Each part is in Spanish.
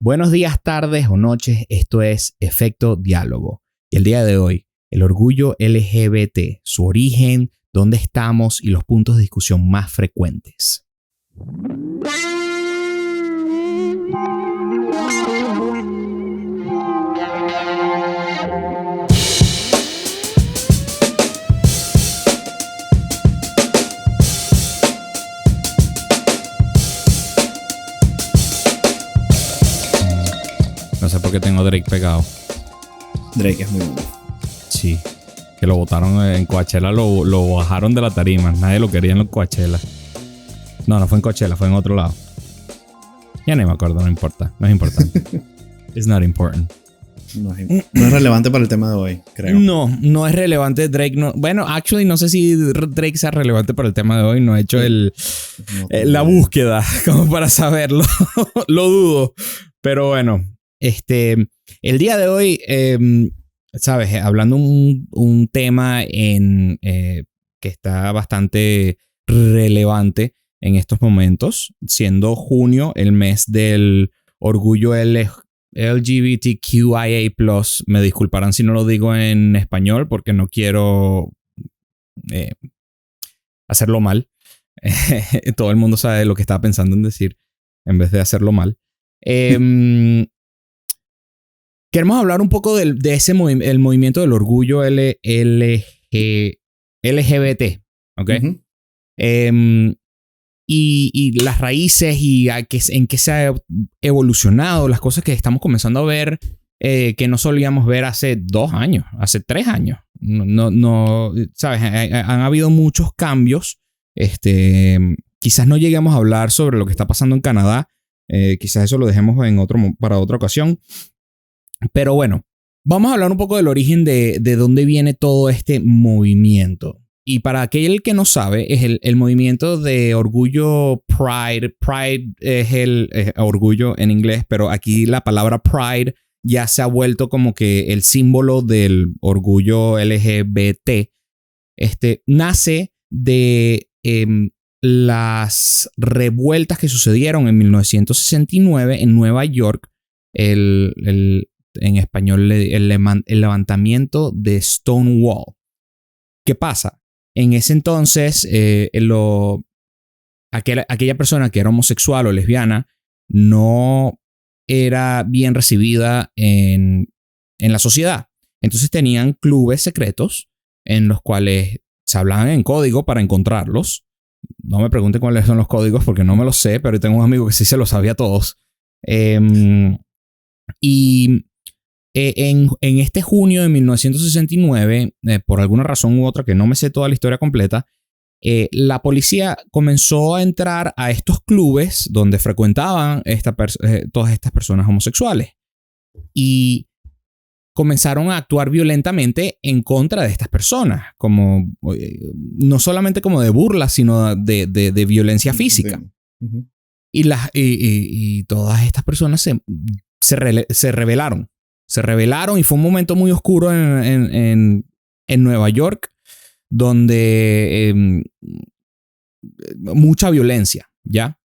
Buenos días, tardes o noches, esto es Efecto Diálogo. Y el día de hoy, el orgullo LGBT, su origen, dónde estamos y los puntos de discusión más frecuentes. No sé por qué tengo Drake pegado. Drake es muy bueno. Sí, que lo botaron en Coachella, lo bajaron de la tarima. Nadie lo quería en los Coachella. No fue en Coachella, fue en otro lado. Ya ni me acuerdo, no importa. No es importante. It's not important. No es relevante para el tema de hoy, creo. No es relevante. Drake no. Bueno, actually, no sé si Drake sea relevante para el tema de hoy. No he hecho la búsqueda como para saberlo. Lo dudo. Pero bueno, el día de hoy, sabes, hablando un tema que está bastante relevante en estos momentos, siendo junio el mes del orgullo LGBTQIA+. Me disculparán si no lo digo en español porque no quiero hacerlo mal. Todo el mundo sabe lo que estaba pensando en decir en vez de hacerlo mal. Queremos hablar un poco de ese el movimiento del orgullo LGBT, ¿ok? Uh-huh. Y las raíces y en qué se ha evolucionado, las cosas que estamos comenzando a ver que no solíamos ver hace 2 años, hace 3 años. No, ¿sabes? Han habido muchos cambios. Quizás no lleguemos a hablar sobre lo que está pasando en Canadá. Quizás eso lo dejemos para otra ocasión. Pero bueno, vamos a hablar un poco del origen de dónde viene todo este movimiento. Y para aquel que no sabe, es el movimiento de orgullo Pride. Pride es el orgullo en inglés, pero aquí la palabra Pride ya se ha vuelto como que el símbolo del orgullo LGBT. Nace de las revueltas que sucedieron en 1969 en Nueva York. En español, el levantamiento de Stonewall. ¿Qué pasa? En ese entonces, aquella persona que era homosexual o lesbiana no era bien recibida en la sociedad. Entonces tenían clubes secretos en los cuales se hablaban en código para encontrarlos. No me pregunten cuáles son los códigos porque no me los sé, pero tengo un amigo que sí se los sabía todos. Y en este junio de 1969, por alguna razón u otra que no me sé toda la historia completa, la policía comenzó a entrar a estos clubes donde frecuentaban todas estas personas homosexuales y comenzaron a actuar violentamente en contra de estas personas, como no solamente como de burla, sino de violencia física. Uh-huh. Y todas estas personas se rebelaron. Se rebelaron y fue un momento muy oscuro en Nueva York, donde mucha violencia, ¿ya?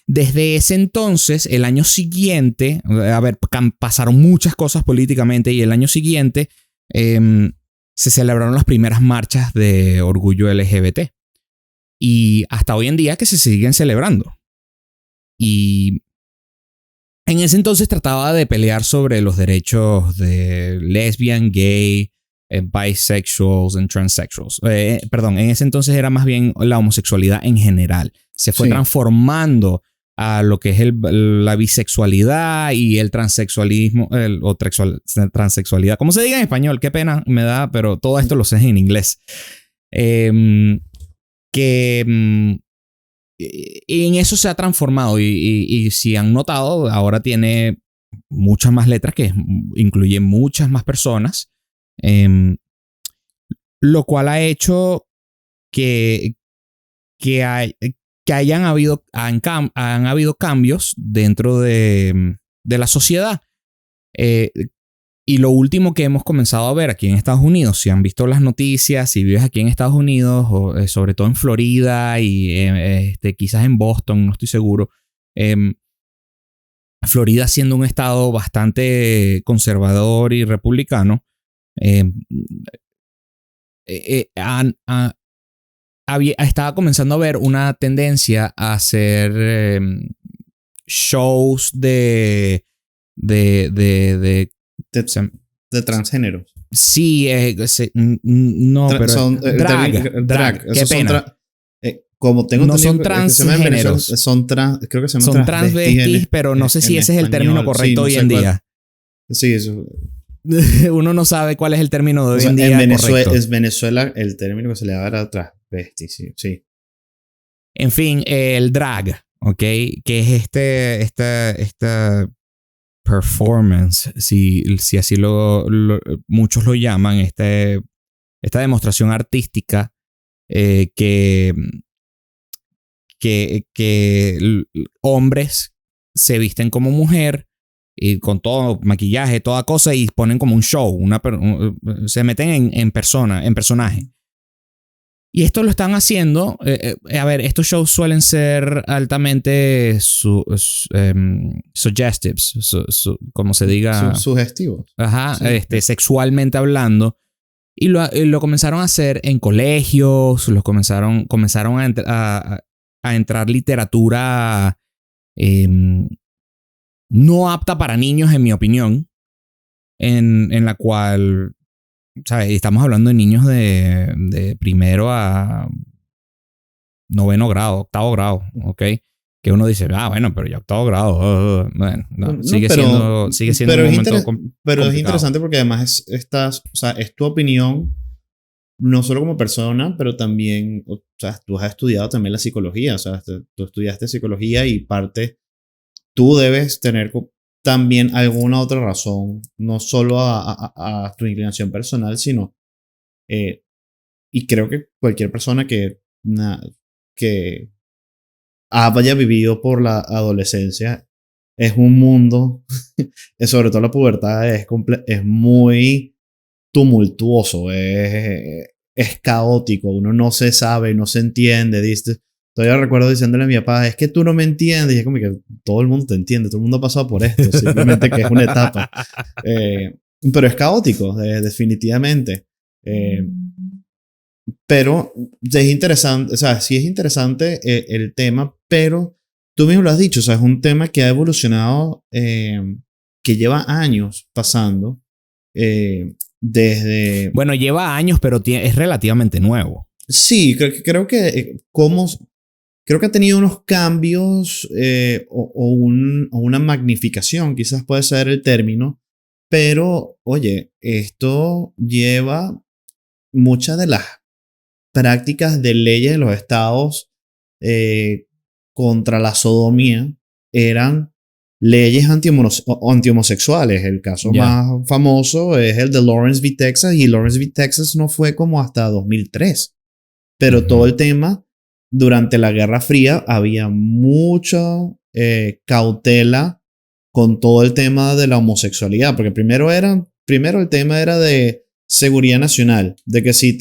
Desde ese entonces, el año siguiente, pasaron muchas cosas políticamente y el año siguiente se celebraron las primeras marchas de orgullo LGBT. Y hasta hoy en día que se siguen celebrando. Y en ese entonces trataba de pelear sobre los derechos de lesbian, gay, bisexuals y transsexuals. En ese entonces era más bien la homosexualidad en general. Se fue transformando a lo que es la bisexualidad y el transexualismo, transexualidad. ¿Cómo se diga en español? Qué pena me da, pero todo esto lo sé en inglés. Y en eso se ha transformado y si han notado, ahora tiene muchas más letras que incluyen muchas más personas, lo cual ha hecho que han habido cambios dentro de la sociedad. Y lo último que hemos comenzado a ver aquí en Estados Unidos, si han visto las noticias, si vives aquí en Estados Unidos, o, sobre todo en Florida y quizás en Boston, no estoy seguro, Florida siendo un estado bastante conservador y republicano, eh, estaba comenzando a haber una tendencia a hacer shows de De transgéneros. sí, no, pero Son drag. Qué Esos son pena. como tengo No son entendido que se llaman en Venezuela, transgéneros. creo que se llaman Son transvestis, pero no sé si ese es el término español. correcto Sí, hoy no en sé día. Sí, eso. Uno no sabe cuál es el término de hoy en En día Venezuela, correcto. es Venezuela el término que se le da era transvesti, sí. En fin, el drag, ¿ok? Que es esta performance, si así muchos lo llaman, esta demostración artística que hombres se visten como mujer y con todo maquillaje, toda cosa y ponen como un show, se meten en personaje. Y esto lo están haciendo, a ver, estos shows suelen ser altamente suggestives, como se diga. Sugestivos. Ajá, Sí. Sexualmente hablando. Y lo comenzaron a hacer en colegios, comenzaron a entrar literatura no apta para niños, en mi opinión, en la cual, ¿sabes? Estamos hablando de niños de primero a noveno grado, octavo grado, ¿ok? Que uno dice, bueno, pero ya octavo grado, bueno, no, sigue siendo pero un momento pero es complicado. interesante porque además es tu opinión, no solo como persona, pero también, o sea, tú has estudiado también la psicología, o sea, tú estudiaste psicología y tú debes tener también alguna otra razón, no solo a tu inclinación personal, sino, y creo que cualquier persona que haya vivido por la adolescencia es un mundo, sobre todo la pubertad, es muy tumultuoso, es caótico, uno no se sabe, no se entiende, dice. Todavía recuerdo diciéndole a mi papá, es que tú no me entiendes, y es como que todo el mundo te entiende, todo el mundo ha pasado por esto, simplemente que es una etapa. Pero es caótico, definitivamente. Pero es interesante, o sea, sí es interesante el tema, pero tú mismo lo has dicho, o sea, es un tema que ha evolucionado, que lleva años pasando, desde... Bueno, lleva años, pero es relativamente nuevo. Sí, creo que creo que ha tenido unos cambios o una magnificación, quizás puede ser el término, pero oye, esto lleva muchas de las prácticas de leyes de los estados contra la sodomía eran leyes antihomosexuales. El caso más famoso es el de Lawrence v. Texas, y Lawrence v. Texas no fue como hasta 2003. Pero todo el tema, durante la Guerra Fría, había mucha cautela con todo el tema de la homosexualidad, porque primero el tema era de seguridad nacional, de que si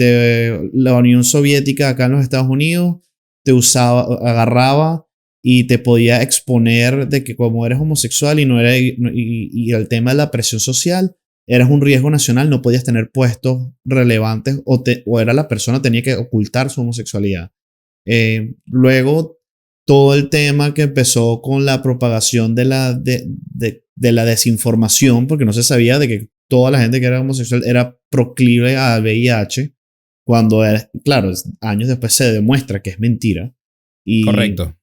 la Unión Soviética acá en los Estados Unidos te agarraba y te podía exponer de que como eres homosexual y el tema de la presión social, eras un riesgo nacional, no podías tener puestos relevantes o era la persona tenía que ocultar su homosexualidad. Luego, todo el tema que empezó con la propagación de la desinformación, porque no se sabía de que toda la gente que era homosexual era proclive al VIH, cuando, claro, años después se demuestra que es mentira. Correcto.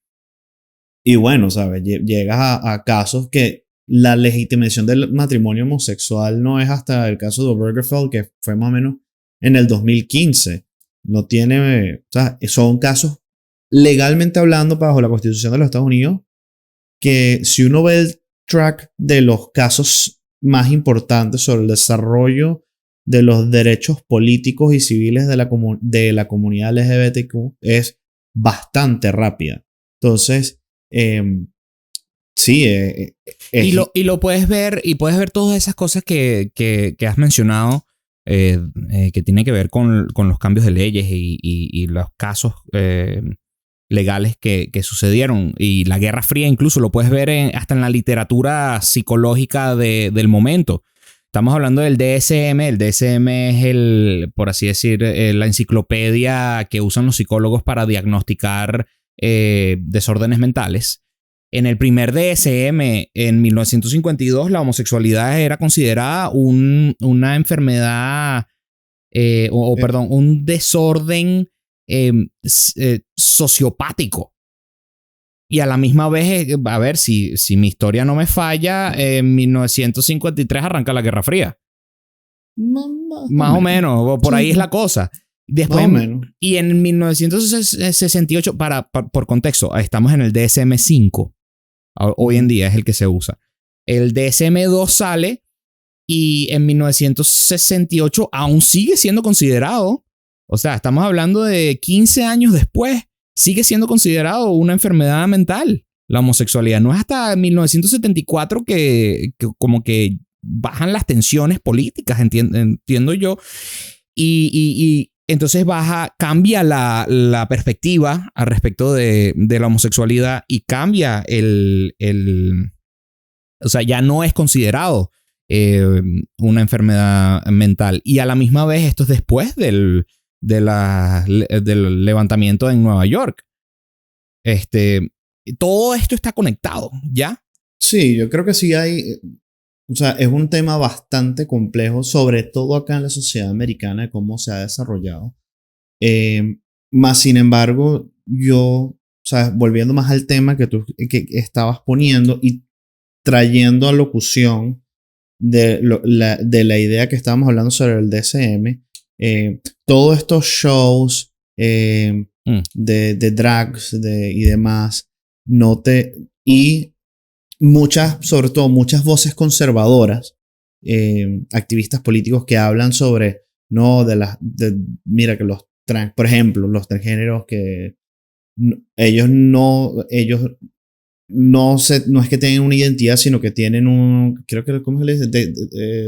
Y bueno, ¿sabes? Llegas a casos que la legitimación del matrimonio homosexual no es hasta el caso de Obergefell, que fue más o menos en el 2015. No tiene, o sea, son casos legalmente hablando bajo la Constitución de los Estados Unidos que si uno ve el track de los casos más importantes sobre el desarrollo de los derechos políticos y civiles de la comunidad LGBTQ es bastante rápida. Entonces, sí. Y lo puedes ver, y puedes ver todas esas cosas que has mencionado, que tienen que ver con los cambios de leyes y los casos legales que sucedieron. Y la Guerra Fría incluso lo puedes ver hasta en la literatura psicológica del momento. Estamos hablando del DSM. El DSM es por así decir, la enciclopedia que usan los psicólogos para diagnosticar desórdenes mentales. En el primer DSM, en 1952, la homosexualidad era considerada una enfermedad, perdón, un desorden sociopático. Y a la misma vez, a ver, si mi historia no me falla, en 1953 arranca la Guerra Fría. Más o menos, por ahí es la cosa. Después, y en 1968, por contexto, estamos en el DSM-5. Hoy en día es el que se usa. El DSM-2 sale y en 1968 aún sigue siendo considerado. O sea, estamos hablando de 15 años después. Sigue siendo considerado una enfermedad mental. La homosexualidad. No es hasta 1974 que como que bajan las tensiones políticas, entiendo yo. Y entonces cambia la perspectiva al respecto de la homosexualidad y cambia o sea, ya no es considerado una enfermedad mental. Y a la misma vez, esto es después del levantamiento en Nueva York. Todo esto está conectado, ¿ya? Sí, yo creo que sí hay. O sea, es un tema bastante complejo, sobre todo acá en la sociedad americana, de cómo se ha desarrollado. Más sin embargo, o sea, volviendo más al tema que tú que estabas poniendo y trayendo a locución de la idea que estábamos hablando sobre el DSM, todos estos shows de drags y demás, y sobre todo muchas voces conservadoras, activistas políticos que hablan sobre, mira que por ejemplo, los transgéneros que ellos no es que tengan una identidad, sino que tienen ¿cómo se le dice?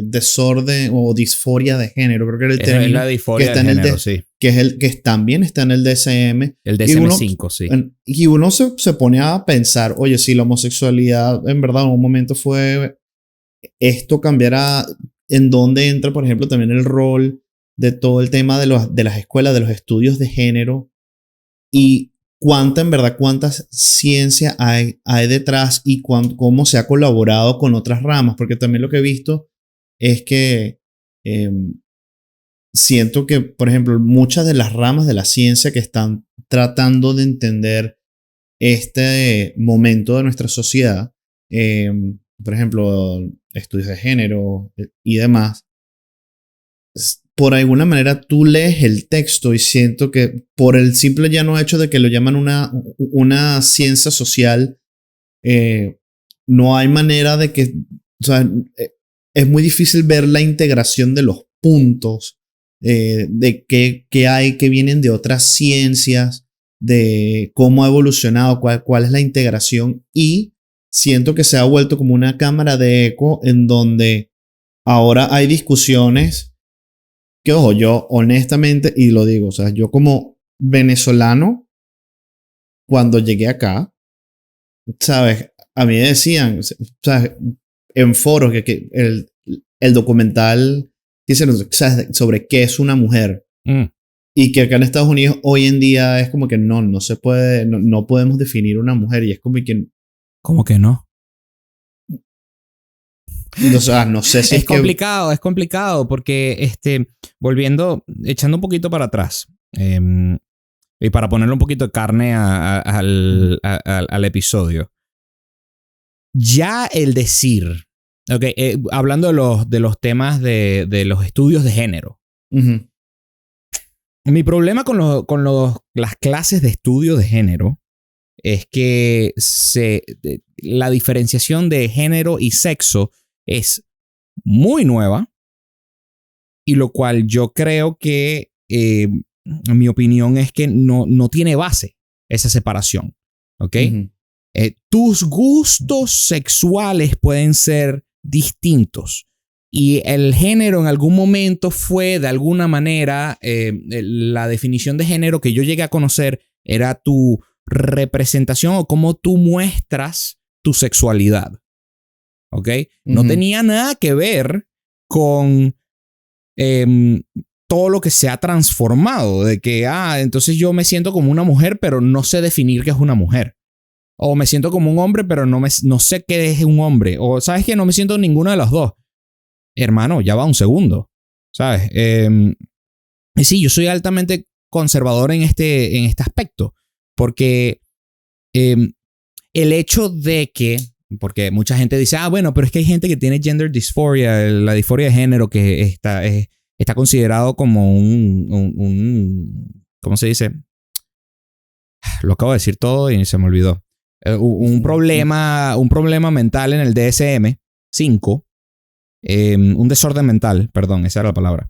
Desorden o disforia de género, creo que era el término. Es la disforia de género, sí. Que es el que también está en el DSM. El DSM-5, sí. Y uno se pone a pensar, oye, si la homosexualidad en verdad en un momento esto cambiará, ¿en dónde entra, por ejemplo, también el rol de todo el tema de las escuelas, de los estudios de género? Y cuánta ciencia hay detrás y cómo se ha colaborado con otras ramas, porque también lo que he visto es que siento que, por ejemplo, muchas de las ramas de la ciencia que están tratando de entender este momento de nuestra sociedad, por ejemplo, estudios de género y demás, por alguna manera tú lees el texto y siento que por el simple llano hecho de que lo llaman una ciencia social, no hay manera de que, o sea, es muy difícil ver la integración de los puntos, de que vienen de otras ciencias, de cómo ha evolucionado, cuál es la integración, y siento que se ha vuelto como una cámara de eco en donde ahora hay discusiones que, ojo, yo honestamente, y lo digo, o sea, yo como venezolano, cuando llegué acá, ¿sabes? A mí me decían, ¿sabes? En foros que el documental dice, ¿sabes? Sobre qué es una mujer. Y que acá en Estados Unidos hoy en día es como que no se puede, no podemos definir una mujer. Y es como que... ¿Cómo que no? O sea, no sé si es complicado porque echando un poquito para atrás y para ponerle un poquito de carne al episodio, ya el decir, okay, hablando de los temas de los estudios de género, mi problema con las clases de estudio de género es que la diferenciación de género y sexo es muy nueva, y lo cual yo creo que, mi opinión es que no tiene base esa separación, ¿ok? Tus gustos sexuales pueden ser distintos y el género en algún momento fue de alguna manera, la definición de género que yo llegué a conocer era tu representación o cómo tú muestras tu sexualidad. ¿Ok? No tenía nada que ver con todo lo que se ha transformado. De que, entonces yo me siento como una mujer, pero no sé definir qué es una mujer. O me siento como un hombre, pero no sé qué es un hombre. O, ¿sabes qué? No me siento ninguno de los dos. Hermano, ya va un segundo. ¿Sabes? Y sí, yo soy altamente conservador en este aspecto. Porque el hecho de que, porque mucha gente dice, bueno, pero es que hay gente que tiene gender dysphoria, la disforia de género, que está considerado como ¿cómo se dice? Lo acabo de decir todo y se me olvidó. Un problema mental en el DSM-5. Un desorden mental, perdón, esa era la palabra.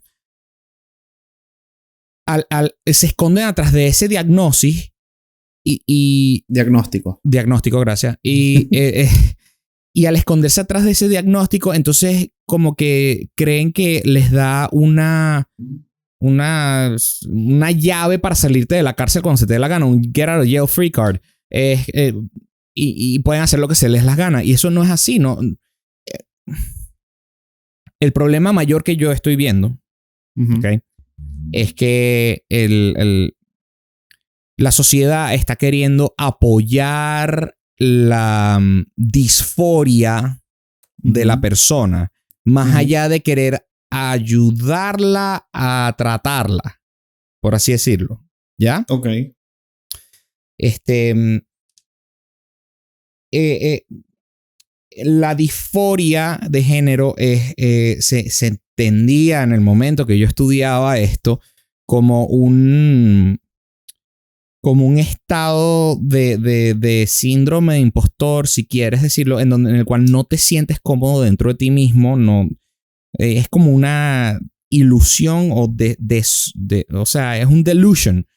Se esconden atrás de ese diagnóstico. Diagnóstico, gracias. Y al esconderse atrás de ese diagnóstico, entonces como que creen que les da una llave para salirte de la cárcel cuando se te dé la gana, un get out of jail free card. Y pueden hacer lo que se les la gana. Y eso no es así, ¿no? El problema mayor que yo estoy viendo, ¿okay? Es que la sociedad está queriendo apoyar la disforia de la persona, más allá de querer ayudarla a tratarla, por así decirlo. ¿Ya? Ok. La disforia de género se entendía en el momento que yo estudiaba esto como un estado de síndrome de impostor, si quieres decirlo, en el cual no te sientes cómodo dentro de ti mismo. No, es como una ilusión o sea, es un delusion.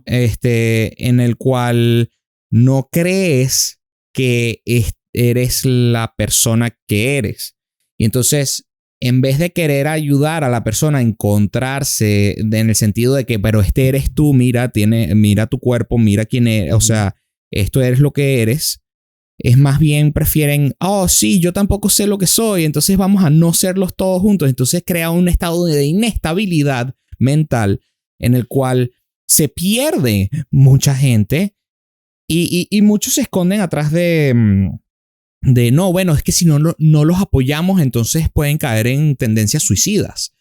En el cual no crees que eres la persona que eres. Y entonces, en vez de querer ayudar a la persona a encontrarse en el sentido de que, pero este eres tú, mira tu cuerpo, mira quién eres, o sea, esto eres lo que eres, es más bien prefieren, sí, yo tampoco sé lo que soy, entonces vamos a no serlos todos juntos. Entonces crea un estado de inestabilidad mental en el cual se pierde mucha gente y muchos se esconden atrás de no, bueno, es que si no los apoyamos, entonces pueden caer en tendencias suicidas.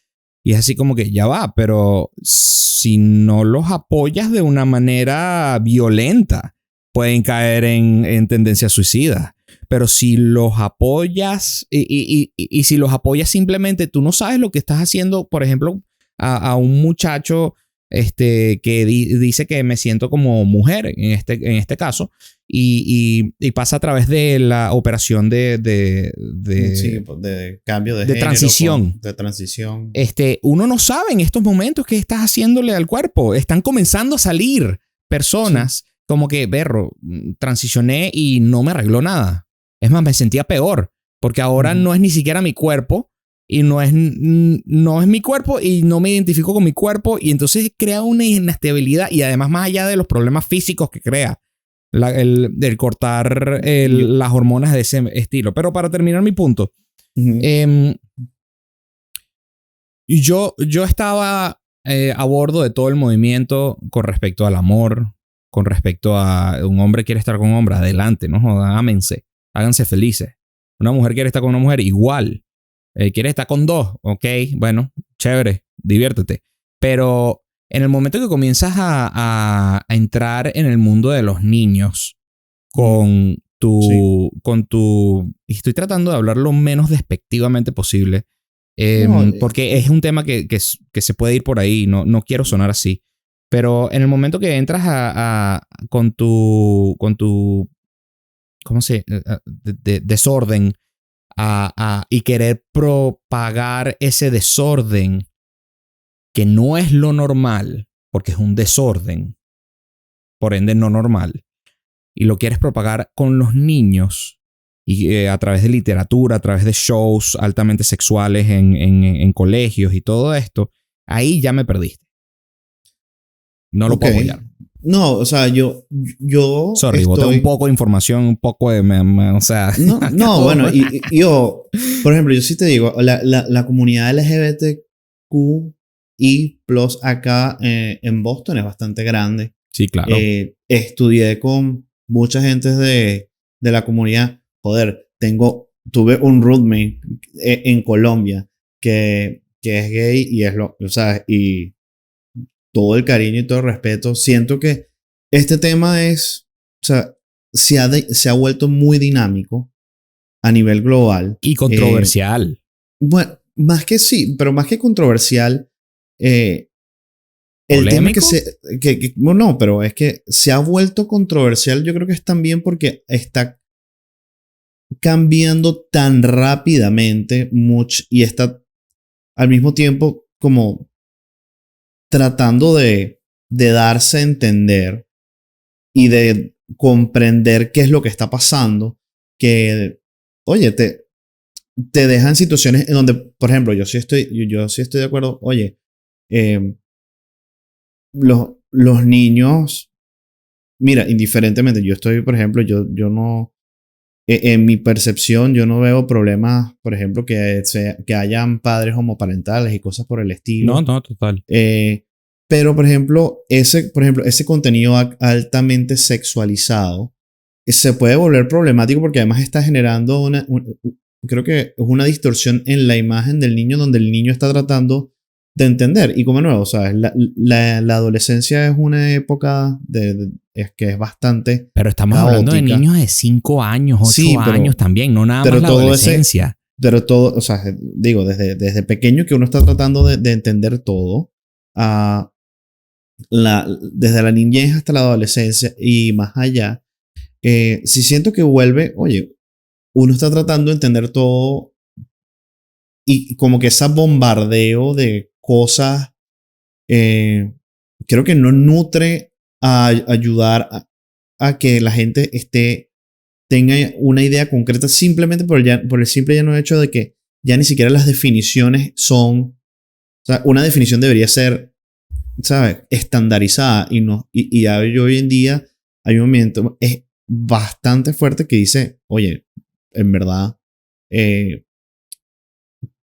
Y es así como que ya va, pero si no los apoyas de una manera violenta, pueden caer en tendencias suicidas. Pero si los apoyas y si los apoyas simplemente, tú no sabes lo que estás haciendo, por ejemplo, a un muchacho que dice que me siento como mujer en este caso y pasa a través de la operación de cambio de género, transición. De transición. Uno no sabe en estos momentos qué estás haciéndole al cuerpo. Están comenzando a salir personas como que, transicioné y no me arregló nada. Es más, me sentía peor porque ahora no es ni siquiera mi cuerpo. Y no es mi cuerpo y no me identifico con mi cuerpo. Y entonces crea una inestabilidad. Y además, más allá de los problemas físicos que crea el cortar las hormonas de ese estilo. Pero para terminar mi punto. Yo estaba a bordo de todo el movimiento con respecto al amor. Con respecto a un hombre quiere estar con un hombre. Adelante, no jodan, ámense. Háganse felices. Una mujer quiere estar con una mujer igual. ¿Quieres estar con dos? Ok, bueno, chévere, diviértete. Pero en el momento que comienzas a entrar en el mundo de los niños con tu... Y estoy tratando de hablar lo menos despectivamente posible. Porque es un tema que se puede ir por ahí. No quiero sonar así. Pero en el momento que entras con tu ¿cómo se? Desorden. Y querer propagar ese desorden que no es lo normal, porque es un desorden, por ende no normal, y lo quieres propagar con los niños y a través de literatura, a través de shows altamente sexuales en colegios y todo esto, ahí ya me perdiste. No lo puedo apoyar. No, o sea, yo Sorry, boté un poco de información, un poco de... o sea... No, bueno, y yo, por ejemplo, yo sí te digo, la comunidad LGBTQI+ acá en Boston es bastante grande. Sí, claro. Estudié con mucha gente de la comunidad. Joder, tuve un roommate en Colombia que es gay y o sea, y todo el cariño y todo el respeto. Siento que este tema o sea, se ha vuelto muy dinámico a nivel global. Y controversial. Bueno, más que sí, pero más que controversial, el tema no, pero es que se ha vuelto controversial, yo creo que es también porque está cambiando tan rápidamente mucho y está al mismo tiempo como tratando de darse a entender y de comprender qué es lo que está pasando, que, oye, te dejan situaciones en donde, por ejemplo, yo sí estoy de acuerdo, oye, los niños, mira, indiferentemente, yo estoy, por ejemplo, yo no, en mi percepción, yo no veo problemas, por ejemplo, que hayan padres homoparentales y cosas por el estilo. No, total. Pero, por ejemplo, ese contenido altamente sexualizado se puede volver problemático porque además está generando creo que es una distorsión en la imagen del niño donde el niño está tratando de entender. Y como nuevo, ¿sabes? La adolescencia es una época que es bastante Pero estamos caótica. hablando de niños de 5 años, 8 sí, años también, no nada más la adolescencia. Pero todo, o sea, digo, desde pequeño que uno está tratando de entender todo, desde la niñez hasta la adolescencia y más allá, sí siento que vuelve, oye, uno está tratando de entender todo y como que ese bombardeo de cosas, creo que no nutre a ayudar a que la gente tenga una idea concreta simplemente por el simple y llano hecho de que ya ni siquiera las definiciones son, o sea, una definición debería ser, ¿sabes?, estandarizada y hoy en día hay un movimiento es bastante fuerte que dice, oye, en verdad,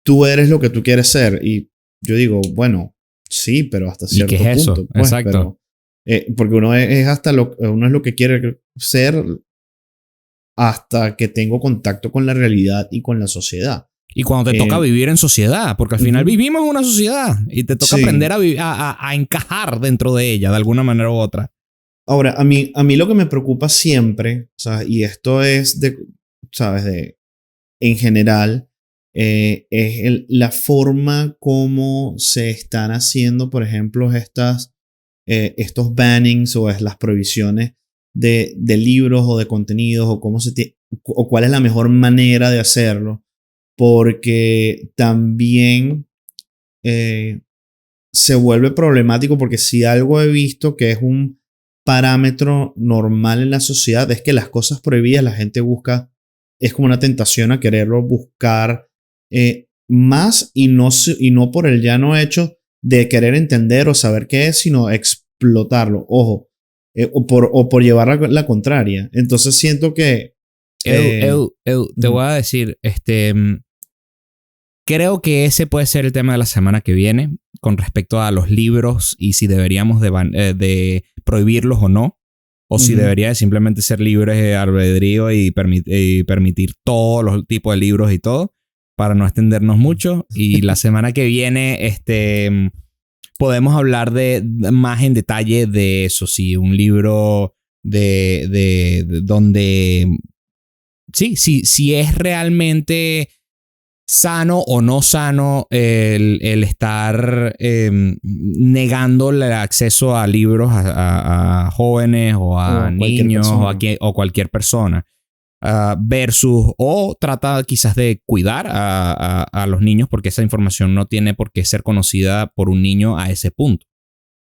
tú eres lo que tú quieres ser. Y yo digo, bueno, sí, pero hasta cierto punto. ¿Y qué es punto. eso? Pues, exacto. Porque uno es lo que quiere ser hasta que tengo contacto con la realidad y con la sociedad. Y cuando te toca vivir en sociedad, porque al final vivimos en una sociedad y te toca aprender a encajar dentro de ella de alguna manera u otra. Ahora, a mí lo que me preocupa siempre, o sea, y esto es ¿sabes? En general, es la forma como se están haciendo, por ejemplo, estos bannings o las prohibiciones de libros o de contenidos o o cuál es la mejor manera de hacerlo, porque también se vuelve problemático porque si algo he visto que es un parámetro normal en la sociedad es que las cosas prohibidas la gente busca, es como una tentación a quererlo buscar más y no por el llano hecho de querer entender o saber qué es, sino explotarlo, ojo, o por llevar la contraria. Entonces siento que... te voy a decir, creo que ese puede ser el tema de la semana que viene con respecto a los libros y si deberíamos de prohibirlos o no. O si debería de simplemente ser libres de albedrío y permitir todos los tipos de libros y todo, para no extendernos mucho. Y la semana que viene podemos hablar más en detalle de eso. Si un libro de donde... Sí, es realmente sano o no sano el estar negando el acceso a libros a jóvenes o a niños o cualquier persona versus o trata quizás de cuidar a los niños porque esa información no tiene por qué ser conocida por un niño a ese punto.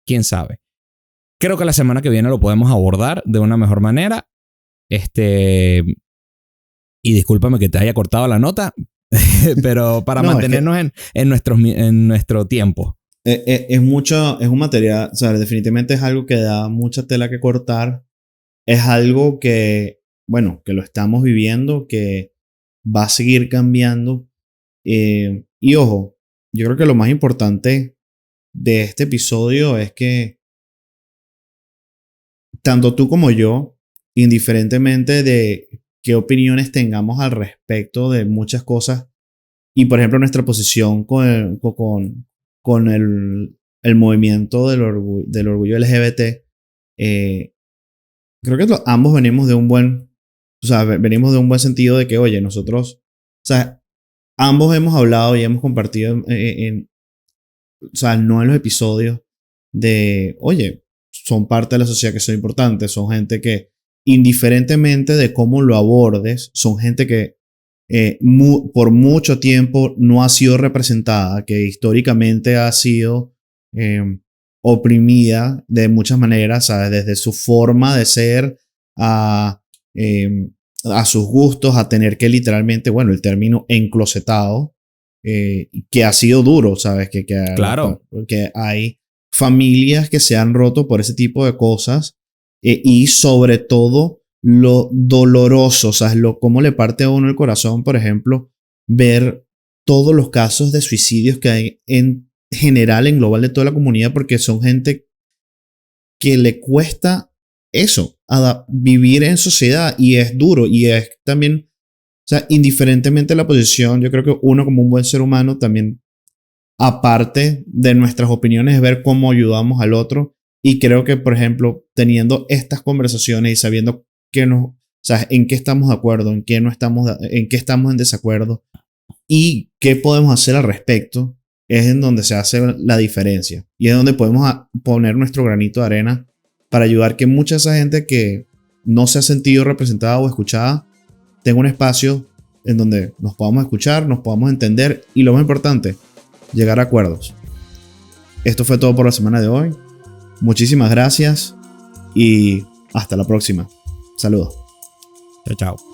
¿Quién sabe? Creo que la semana que viene lo podemos abordar de una mejor manera. Y discúlpame que te haya cortado la nota, pero para mantenernos en nuestro tiempo. Es un material, o sea, definitivamente es algo que da mucha tela que cortar. Es algo que, bueno, que lo estamos viviendo, que va a seguir cambiando. Y ojo, yo creo que lo más importante de este episodio es que tanto tú como yo, indiferentemente de qué opiniones tengamos al respecto de muchas cosas, y por ejemplo nuestra posición con el movimiento del orgullo LGBT, creo que ambos venimos de un buen, o sea, venimos de un buen sentido de que, oye, nosotros, o sea, ambos hemos hablado y hemos compartido o sea, no en los episodios de, oye, son parte de la sociedad que son importantes, son gente que, indiferentemente de cómo lo abordes, son gente que por mucho tiempo no ha sido representada, que históricamente ha sido eh, oprimida de muchas maneras, ¿sabes? Desde su forma de ser a sus gustos, a tener que literalmente, bueno, el término enclosetado, que ha sido duro, ¿sabes? Claro. Que hay familias que se han roto por ese tipo de cosas, y sobre todo lo doloroso, ¿sabes? Cómo le parte a uno el corazón, por ejemplo, ver todos los casos de suicidios que hay en general, en global de toda la comunidad, porque son gente que le cuesta eso, vivir en sociedad, y es duro, y es también, o sea, indiferentemente de la posición, yo creo que uno como un buen ser humano también, aparte de nuestras opiniones, es ver cómo ayudamos al otro. Y creo que, por ejemplo, teniendo estas conversaciones y sabiendo o sea, en qué estamos de acuerdo, en qué no estamos, en qué estamos en desacuerdo y qué podemos hacer al respecto, es en donde se hace la diferencia. Y es donde podemos poner nuestro granito de arena para ayudar que mucha de esa gente que no se ha sentido representada o escuchada tenga un espacio en donde nos podamos escuchar, nos podamos entender y, lo más importante, llegar a acuerdos. Esto fue todo por la semana de hoy. Muchísimas gracias y hasta la próxima. Saludos. Chao, chao.